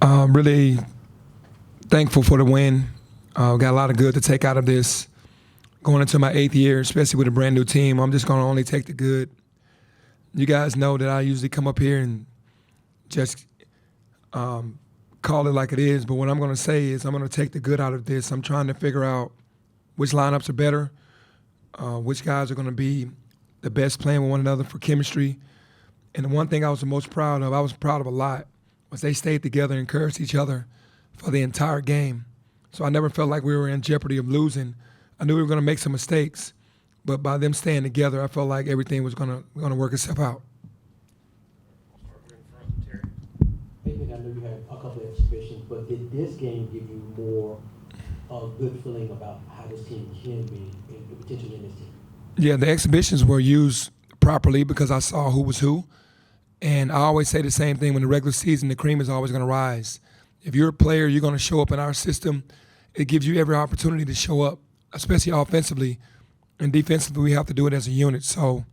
Really thankful for the win. Got a lot of good to take out of this. Going into my 8th year, especially with a brand new team, I'm just going to only take the good. You guys know that I usually come up here and just call it like it is, but what I'm going to say is I'm going to take the good out of this. I'm trying to figure out which lineups are better, which guys are going to be the best playing with one another for chemistry. And the one thing I was the most proud of, I was proud of a lot, was they stayed together and encouraged each other for the entire game. So I never felt like we were in jeopardy of losing. I knew we were going to make some mistakes, but by them staying together, I felt like everything was going to work itself out. Maybe I know you had a couple of exhibitions, but did this game give you more good feeling about how this team can be and potentially in this team? Yeah, the exhibitions were used properly because I saw who was who. And I always say the same thing, when the regular season, the cream is always going to rise. If you're a player, you're going to show up in our system. It gives you every opportunity to show up, especially offensively. And defensively, we have to do it as a unit. So,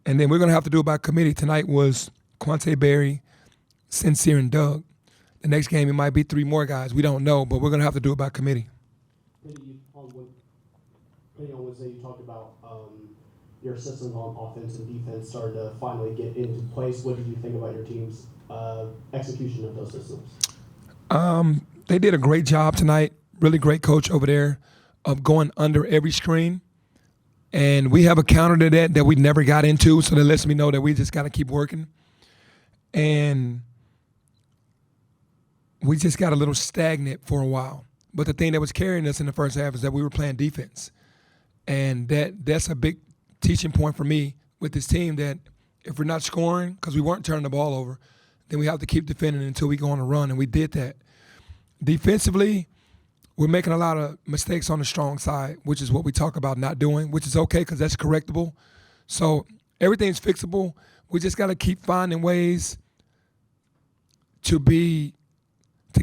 and then we're going to have to do it by committee. Tonight was Quante Berry, Sincere, and Doug. The next game, it might be 3 more guys. We don't know, but we're going to have to do it by committee. Penny, on Wednesday, you talked about your systems on offense and defense started to finally get into place. What did you think about your team's execution of those systems? They did a great job tonight. Really great coach over there of going under every screen. And we have a counter to that we never got into, so that lets me know that we just got to keep working. And we just got a little stagnant for a while. But the thing that was carrying us in the first half is that we were playing defense. And that's a big teaching point for me with this team, that if we're not scoring, because we weren't turning the ball over, then we have to keep defending until we go on a run, and we did that. Defensively, we're making a lot of mistakes on the strong side, which is what we talk about not doing, which is okay because that's correctable. So everything's fixable. We just got to keep finding ways to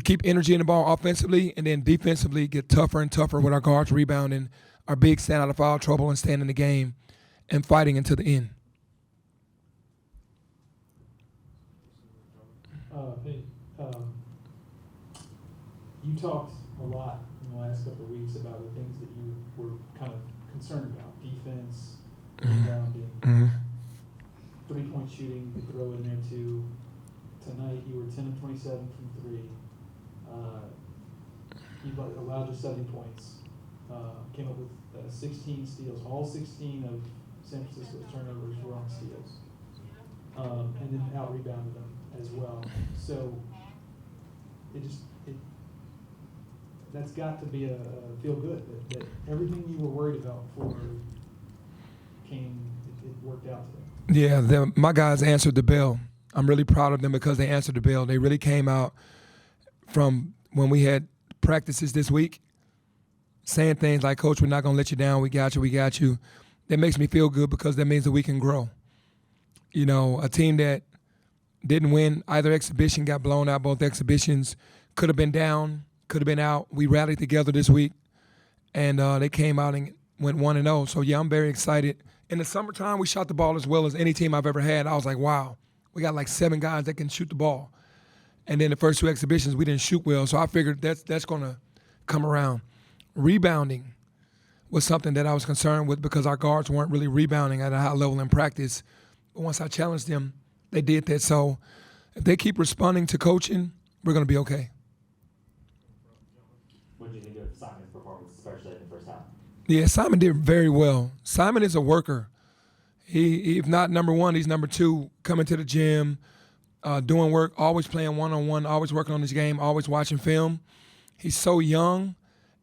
keep energy in the ball offensively, and then defensively get tougher and tougher with our guards rebounding, our bigs staying out of foul trouble and staying in the game and fighting until the end. You talked a lot in the last couple of weeks about the things that you were kind of concerned about: defense, rebounding, 3-point shooting. You throw in there too. Tonight you were 10 of 27 from 3. You allowed just 70 points. Came up with 16 steals. All 16 of San Francisco's turnovers were on steals, and then out rebounded them as well. So that's got to be a feel good that everything you were worried about before it worked out today. Yeah, my guys answered the bell. I'm really proud of them because they answered the bell. They really came out from when we had practices this week saying things like, "Coach, we're not going to let you down. We got you. That makes me feel good because that means that we can grow. You know, a team that didn't win either exhibition, got blown out both exhibitions, could have been down, could have been out. We rallied together this week, and they came out and went 1-0. So, yeah, I'm very excited. In the summertime, we shot the ball as well as any team I've ever had. I was like, wow, we got like 7 guys that can shoot the ball. And then the first 2 exhibitions, we didn't shoot well, so I figured that's going to come around. Rebounding was something that I was concerned with because our guards weren't really rebounding at a high level in practice. But once I challenged them, they did that. So if they keep responding to coaching, we're going to be okay. What did you think of Simon's performance, especially in the first half? Yeah, Simon did very well. Simon is a worker. He if not number 1, he's number 2, coming to the gym, doing work, always playing one-on-one, always working on his game, always watching film. He's so young,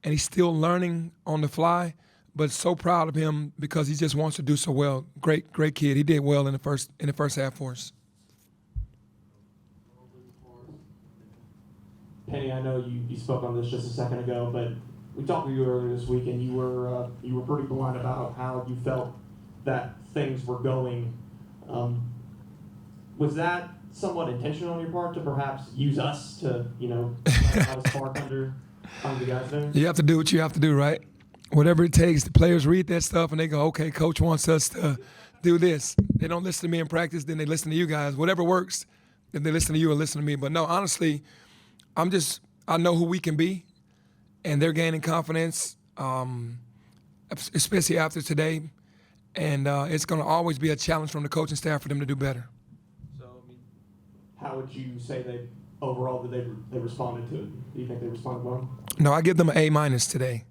and he's still learning on the fly, but so proud of him because he just wants to do so well. Great kid. He did well in the first half for us. Penny, I know you spoke on this just a second ago, but we talked to you earlier this week, and you were pretty blunt about how you felt that things were going. Was that somewhat intentional on your part to perhaps use us to, have a spark under the guys there? You have to do what you have to do, right? Whatever it takes. The players read that stuff and they go, okay, coach wants us to do this. They don't listen to me in practice, then they listen to you guys. Whatever works, if they listen to you or listen to me. But no, honestly, I know who we can be, and they're gaining confidence, especially after today. And it's going to always be a challenge from the coaching staff for them to do better. So, I mean, how would you say they overall that they responded to it? Do you think they responded well? No, I give them an A- today.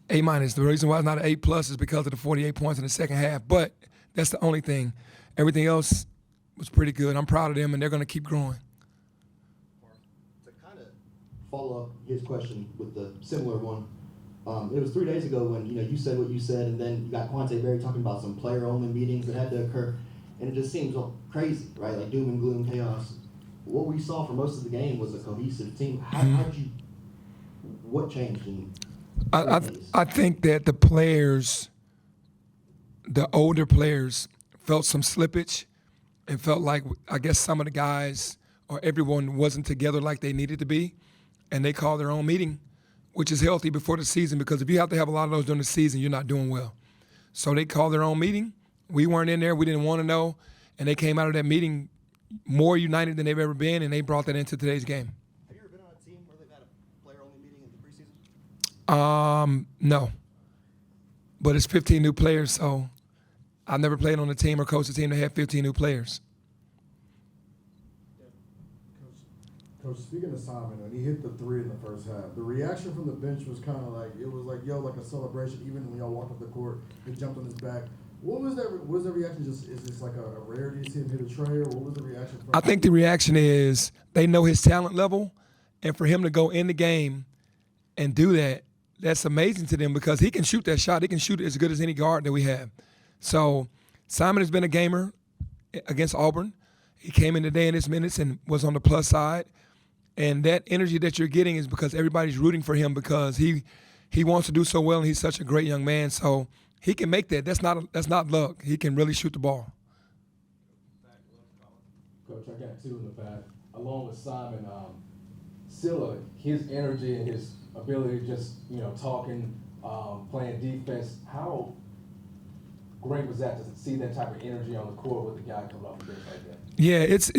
A-. The reason why it's not an A+ is because of the 48 points in the second half. But that's the only thing. Everything else was pretty good. I'm proud of them, and they're going to keep growing. To kind of follow up his question with the similar one, it was 3 days ago when you said what you said, and then you got Quante Berry talking about some player-only meetings that had to occur, and it just seems crazy, right? Like doom and gloom, chaos. What we saw for most of the game was a cohesive team. What changed in I think that the players, the older players, felt some slippage and felt like, I guess, some of the guys or everyone wasn't together like they needed to be, and they called their own meeting, which is healthy before the season, because if you have to have a lot of those during the season, you're not doing well. So they called their own meeting. We weren't in there. We didn't want to know, and they came out of that meeting more united than they've ever been, and they brought that into today's game. Have you ever been on a team where they've had a player-only meeting in the preseason? No. But it's 15 new players, so I've never played on a team or coached a team that had 15 new players. Coach, speaking of Simon, when he hit the 3 in the first half, the reaction from the bench was kind of like, it was like, like a celebration. Even when y'all walked off the court, they jumped on his back. What was that reaction? Is this like a rarity to see him hit a tray, or what was the reaction from? I think the reaction is they know his talent level, and for him to go in the game and do that, that's amazing to them, because he can shoot that shot. He can shoot it as good as any guard that we have. So Simon has been a gamer against Auburn. He came in today in his minutes and was on the plus side. And that energy that you're getting is because everybody's rooting for him, because he wants to do so well, and he's such a great young man. So he can make that. That's not luck. He can really shoot the ball. Coach, I got two in the back. Along with Simon, Silla, his energy and his ability to just, talking, playing defense, how great was that to see that type of energy on the court with the guy coming off the bench like that? Yeah, it's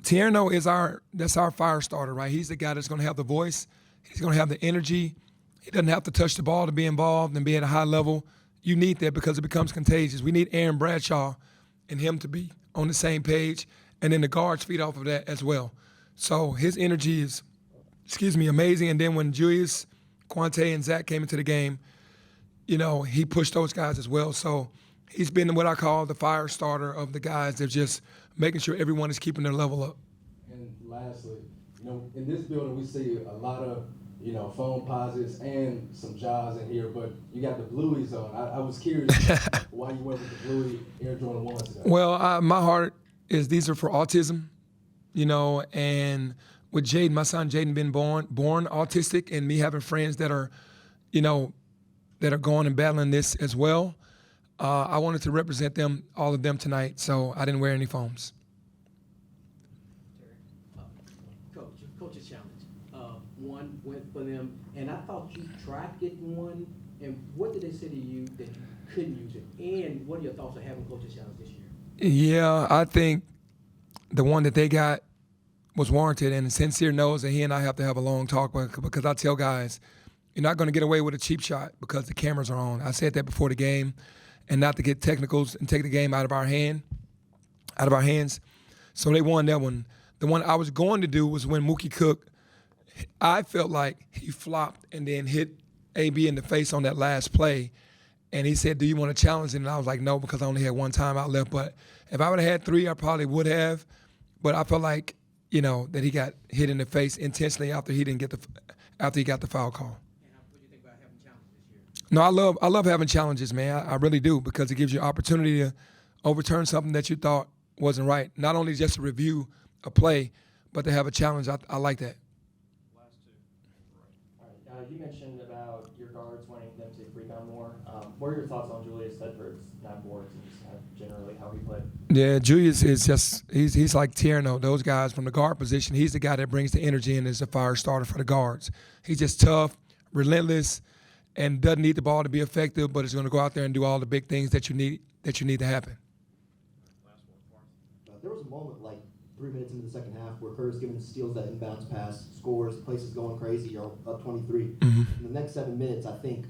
Tierno is our fire starter, right? He's the guy that's going to have the voice. He's going to have the energy. He doesn't have to touch the ball to be involved and be at a high level. You need that because it becomes contagious. We need Aaron Bradshaw and him to be on the same page, and then the guards feed off of that as well. So his energy is, amazing. And then when Julius, Quante, and Zach came into the game, he pushed those guys as well. So he's been what I call the fire starter of the guys that just making sure everyone is keeping their level up. And lastly, in this building we see a lot of, phone posits and some jaws in here, but you got the blueies on. I was curious why you went with the bluey Air Jordan 1s today. Well, my heart is these are for autism, and with Jaden, my son Jaden being born autistic, and me having friends that are, that are going and battling this as well. I wanted to represent all of them tonight, so I didn't wear any foams. Coach's challenge. One went for them, and I thought you tried getting one. And what did they say to you that you couldn't use it? And what are your thoughts on having coach's challenge this year? Yeah, I think the one that they got was warranted, and Sincere knows that he and I have to have a long talk because I tell guys, you're not going to get away with a cheap shot because the cameras are on. I said that before the game. And not to get technicals and take the game out of our hands. So they won that one. The one I was going to do was when Mookie Cook, I felt like he flopped and then hit AB in the face on that last play. And he said, do you want to challenge it? And I was like, no, because I only had one timeout left. But if I would have had 3, I probably would have. But I felt like, that he got hit in the face intentionally after he got the foul call. No, I love having challenges, man. I really do, because it gives you opportunity to overturn something that you thought wasn't right. Not only just to review a play, but to have a challenge. I like that. Last two. All right. You mentioned about your guards wanting them to rebound more. What are your thoughts on Julius Tedford's 9 boards and just kind of generally how he played? Yeah, Julius is he's like Tierno. Those guys from the guard position, he's the guy that brings the energy and is the fire starter for the guards. He's just tough, relentless, and doesn't need the ball to be effective, but is going to go out there and do all the big things that you need to happen. There was a moment like 3 minutes into the second half where Curtis Gibbons steals that inbounds pass, scores, the place is going crazy, you're up 23. In the next 7 minutes, I think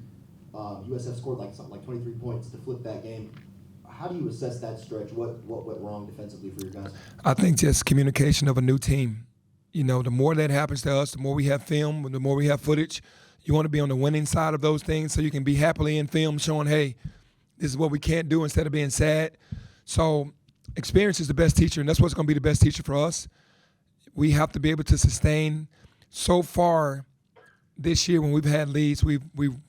USF scored something like 23 points to flip that game. How do you assess that stretch? What went wrong defensively for your guys? I think just communication of a new team. The more that happens to us, the more we have film, the more we have footage. You want to be on the winning side of those things so you can be happily in film showing, hey, this is what we can't do instead of being sad. So experience is the best teacher, and that's what's going to be the best teacher for us. We have to be able to sustain. So far this year when we've had leads, we've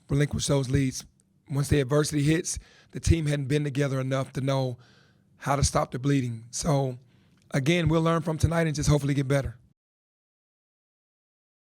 relinquished those leads. Once the adversity hits, the team hadn't been together enough to know how to stop the bleeding. So, again, we'll learn from tonight and just hopefully get better.